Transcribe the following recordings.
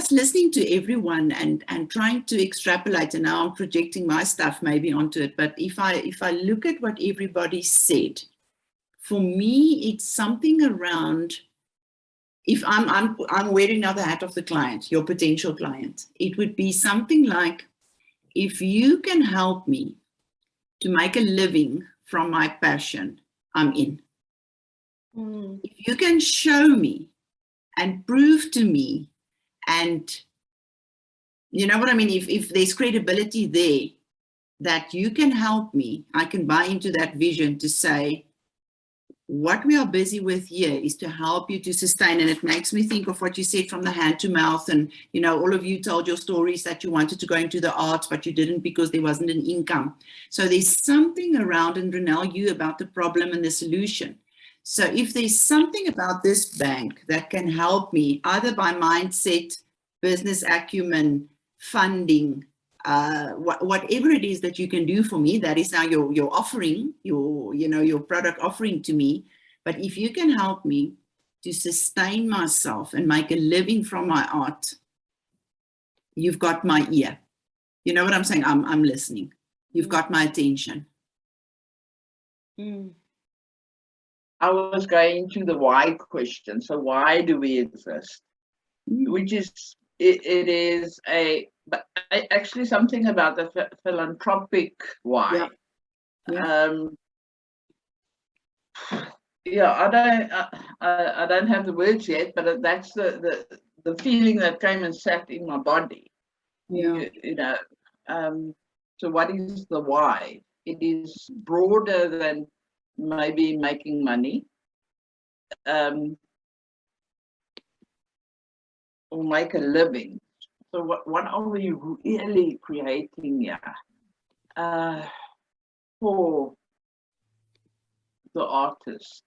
just listening to everyone and trying to extrapolate, and now I'm projecting my stuff maybe onto it, but if I look at what everybody said, for me, it's something around, if I'm wearing now the hat of the client, your potential client, it would be something like, if you can help me to make a living from my passion, I'm in. If you can show me and prove to me, and you know what I mean, if there's credibility there, that you can help me, I can buy into that vision to say, what we are busy with here is to help you to sustain. And it makes me think of what you said from the hand to mouth. And, you know, all of you told your stories that you wanted to go into the arts, but you didn't because there wasn't an income. So there's something around, and Ronelle, you about the problem and the solution. So if there's something about this bank that can help me, either by mindset, business acumen, funding, whatever it is that you can do for me, that is now your offering, your product offering to me. But if you can help me to sustain myself and make a living from my art, you've got my ear. You know what I'm saying? I'm listening. You've got my attention. I was going to the why question. So why do we exist? Which is, it is but actually something about the philanthropic why. I don't have the words yet, but that's the feeling that came and sat in my body. So what is the why? It is broader than maybe making money, or make a living. So what are we really creating here for the artist?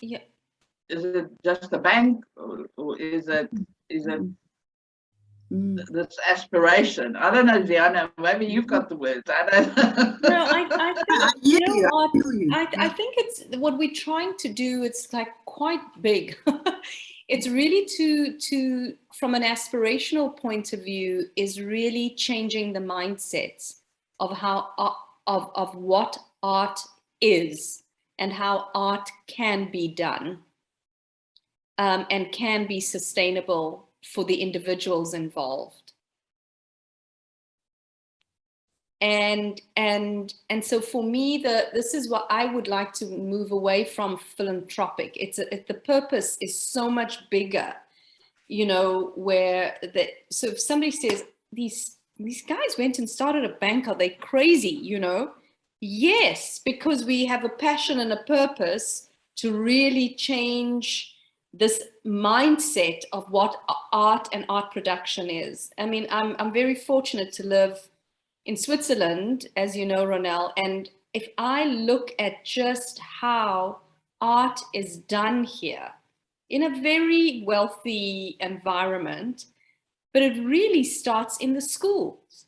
Yeah. Is it just a bank, or is it this aspiration? I don't know, Diana, maybe you've got the words. I don't know. No, I think, I think it's what we're trying to do. It's like quite big. It's really to from an aspirational point of view, is really changing the mindsets of how of what art is and how art can be done, and can be sustainable for the individuals involved. And so for me, this is what I would like to move away from philanthropic. The purpose is so much bigger, you know, so if somebody says, these guys went and started a bank, are they crazy, you know? Yes, because we have a passion and a purpose to really change this mindset of what art and art production is. I mean, I'm very fortunate to live in Switzerland, as you know, Ronelle, and if I look at just how art is done here in a very wealthy environment, but it really starts in the schools.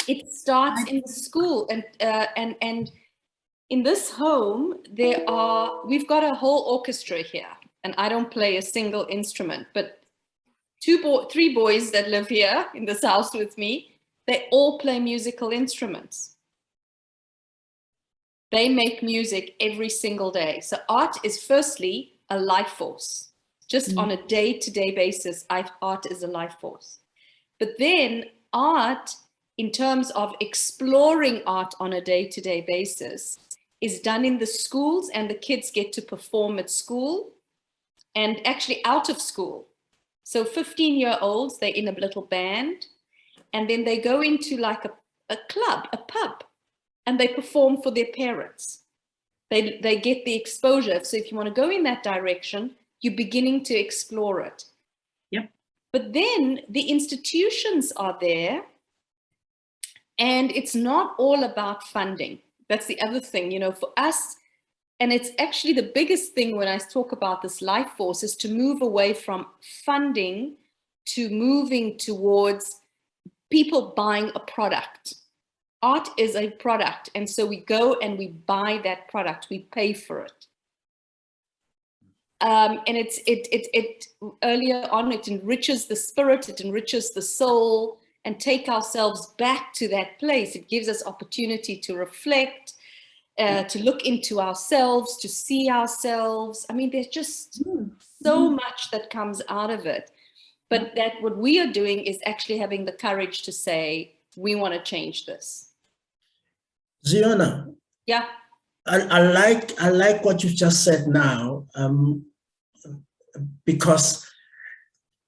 It starts in the school, and in this home we've got a whole orchestra here, and I don't play a single instrument, but three boys that live here in this house with me, they all play musical instruments. They make music every single day. So art is firstly a life force. Just on a day-to-day basis, art is a life force. But then art, in terms of exploring art on a day-to-day basis, is done in the schools, and the kids get to perform at school and actually out of school. So 15-year-olds, they're in a little band, and then they go into like a club, a pub, and they perform for their parents. They get the exposure. So if you want to go in that direction, you're beginning to explore it. Yep. But then the institutions are there, and it's not all about funding. That's the other thing, you know, for us. And it's actually the biggest thing when I talk about this life force, is to move away from funding to moving towards people buying a product. Art is a product, and so we go and we buy that product, we pay for it. And it earlier on, it enriches the spirit, it enriches the soul, and take ourselves back to that place. It gives us opportunity to reflect, to look into ourselves, to see ourselves. I mean, there's just so much that comes out of it. But that what we are doing is actually having the courage to say, we want to change this. Ziona. Yeah. I like what you've just said now, because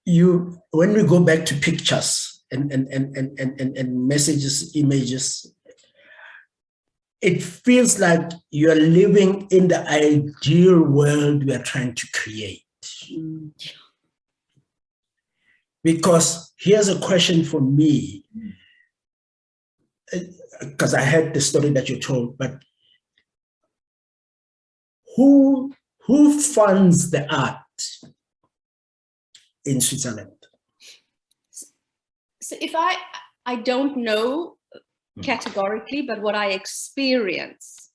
when we go back to pictures and messages, images, it feels like you're living in the ideal world we are trying to create. Because here's a question for me, because I heard the story that you told, but who funds the art in Switzerland? So if I don't know categorically, but what I experience,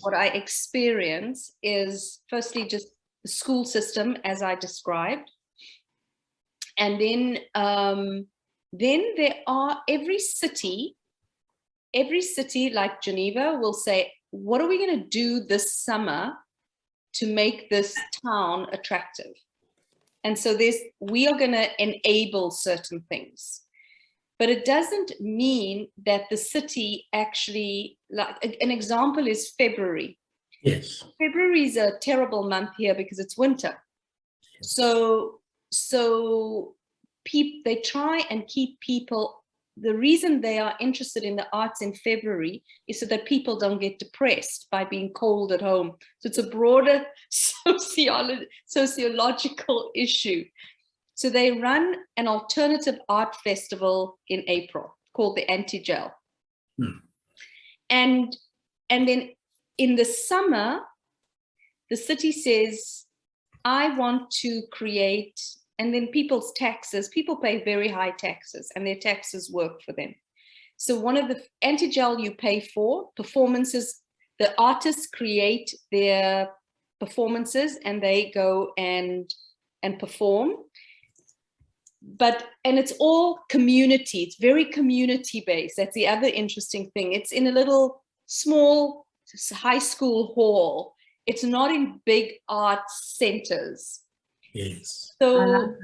what I experience is firstly just the school system as I described. And then there are every city like Geneva will say, what are we going to do this summer to make this town attractive? And so we are going to enable certain things. But it doesn't mean that the city actually, like an example is February. Yes. February is a terrible month here because it's winter. Yes. So they try and keep people, the reason they are interested in the arts in February is so that people don't get depressed by being cold at home. So it's a broader sociological issue. So they run an alternative art festival in April called the Anti-Gel. And then in the summer, the city says, I want to create, and then people's taxes, people pay very high taxes and their taxes work for them. So one of the Anti-Gel you pay for, performances, the artists create their performances and they go and perform. And it's all community. It's very community based. That's the other interesting thing. It's in a little small high school hall. It's not in big art centers. Yes. So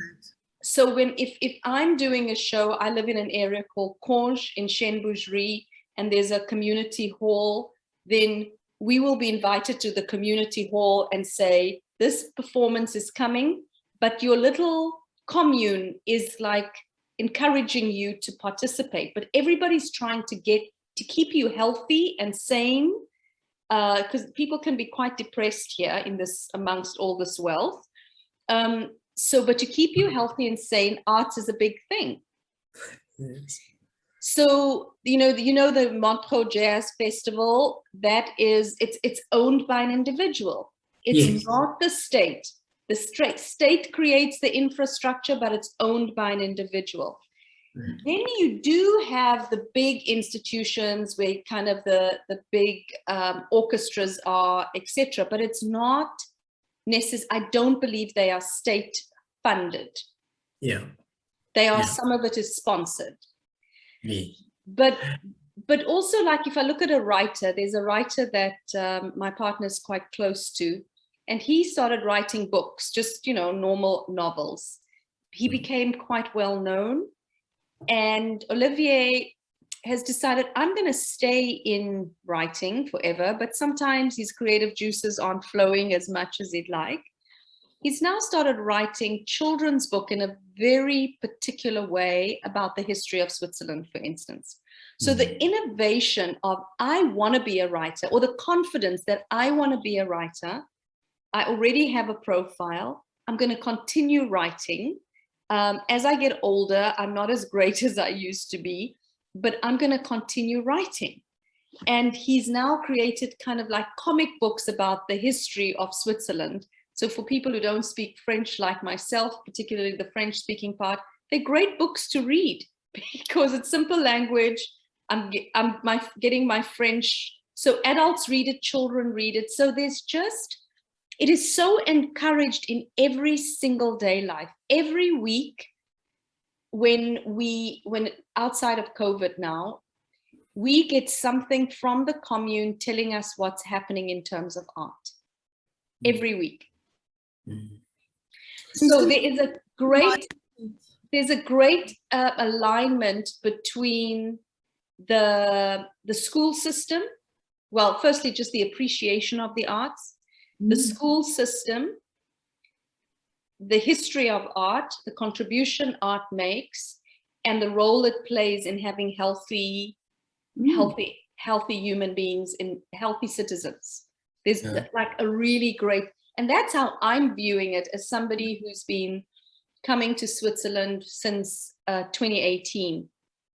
if I'm doing a show, I live in an area called Conge in Chêne-Bougerie, and there's a community hall, then we will be invited to the community hall and say, this performance is coming, but your little commune is like encouraging you to participate, but everybody's trying to keep you healthy and sane, because people can be quite depressed here amongst all this wealth. But to keep you healthy and sane, arts is a big thing. Yes. So the Montreux Jazz Festival, it's owned by an individual. It's not the state. The state creates the infrastructure, but it's owned by an individual. Then you do have the big institutions where kind of the big orchestras are, etc. But it's not necessary. I don't believe they are state funded. Yeah, they are. Yeah. Some of it is sponsored. Yeah. But also, like if I look at a writer, there's a writer that my partner is quite close to. And he started writing books, just, normal novels. He became quite well known. And Olivier has decided, I'm going to stay in writing forever, but sometimes his creative juices aren't flowing as much as he'd like. He's now started writing children's book in a very particular way about the history of Switzerland, for instance. So the innovation of, I want to be a writer, or the confidence that I want to be a writer, I already have a profile. I'm going to continue writing. As I get older, I'm not as great as I used to be, but I'm going to continue writing. And he's now created kind of like comic books about the history of Switzerland. So for people who don't speak French like myself, particularly the French-speaking part, they're great books to read because it's simple language. I'm getting my French. So adults read it, children read it. So there's just it is so encouraged in every single day life. Every week, when outside of COVID now, we get something from the commune telling us what's happening in terms of art. Every week. So there's a great alignment between the school system. Well, firstly, just the appreciation of the arts, the school system, the history of art, the contribution art makes, and the role it plays in having healthy human beings, in healthy citizens. There's like a really great, and that's how I'm viewing it as somebody who's been coming to Switzerland since 2018.